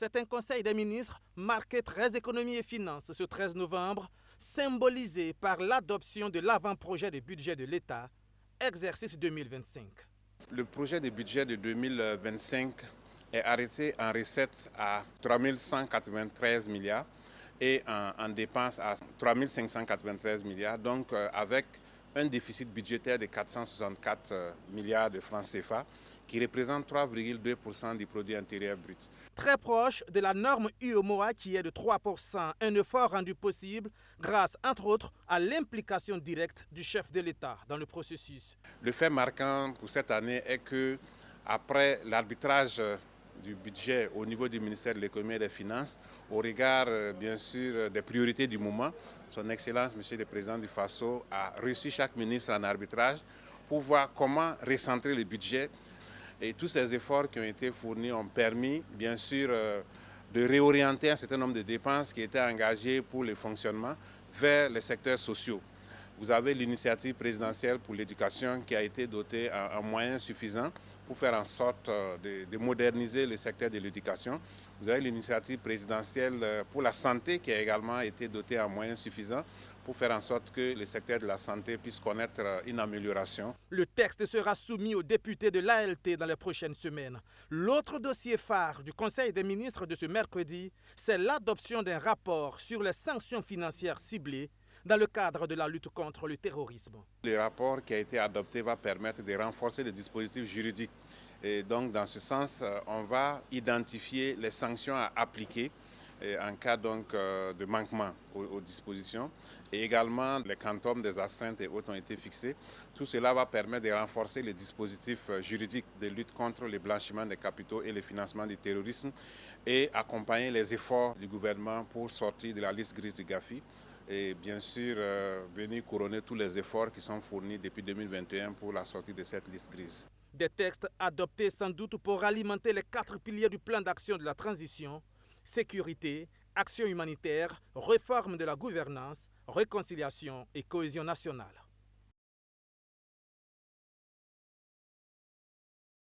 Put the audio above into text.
C'est un conseil des ministres marqué 13 économie et finances ce 13 novembre, symbolisé par l'adoption de l'avant-projet de budget de l'État, exercice 2025. Le projet de budget de 2025 est arrêté en recettes à 3 193 milliards et en dépenses à 3 593 milliards, donc avec un déficit budgétaire de 464 milliards de francs CFA, qui représente 3,2% du produit intérieur brut. Très proche de la norme UEMOA qui est de 3%, un effort rendu possible grâce, entre autres, à l'implication directe du chef de l'État dans le processus. Le fait marquant pour cette année est que, après l'arbitrage du budget au niveau du ministère de l'économie et des finances, au regard bien sûr des priorités du moment, son Excellence, Monsieur le Président du FASO, a reçu chaque ministre en arbitrage pour voir comment recentrer le budget. Et tous ces efforts qui ont été fournis ont permis bien sûr de réorienter un certain nombre de dépenses qui étaient engagées pour le fonctionnement vers les secteurs sociaux. Vous avez l'initiative présidentielle pour l'éducation qui a été dotée en moyens suffisants pour faire en sorte de moderniser le secteur de l'éducation. Vous avez l'initiative présidentielle pour la santé qui a également été dotée en moyens suffisants pour faire en sorte que le secteur de la santé puisse connaître une amélioration. Le texte sera soumis aux députés de l'ALT dans les prochaines semaines. L'autre dossier phare du Conseil des ministres de ce mercredi, c'est l'adoption d'un rapport sur les sanctions financières ciblées dans le cadre de la lutte contre le terrorisme. Le rapport qui a été adopté va permettre de renforcer les dispositifs juridiques. Et donc, dans ce sens, on va identifier les sanctions à appliquer en cas donc, de manquement aux dispositions. Et également, les quantums des astreintes et autres ont été fixés. Tout cela va permettre de renforcer les dispositifs juridiques de lutte contre le blanchiment des capitaux et le financement du terrorisme et accompagner les efforts du gouvernement pour sortir de la liste grise du GAFI. Et bien sûr, venir couronner tous les efforts qui sont fournis depuis 2021 pour la sortie de cette liste grise. Des textes adoptés sans doute pour alimenter les 4 piliers du plan d'action de la transition: sécurité, action humanitaire, réforme de la gouvernance, réconciliation et cohésion nationale.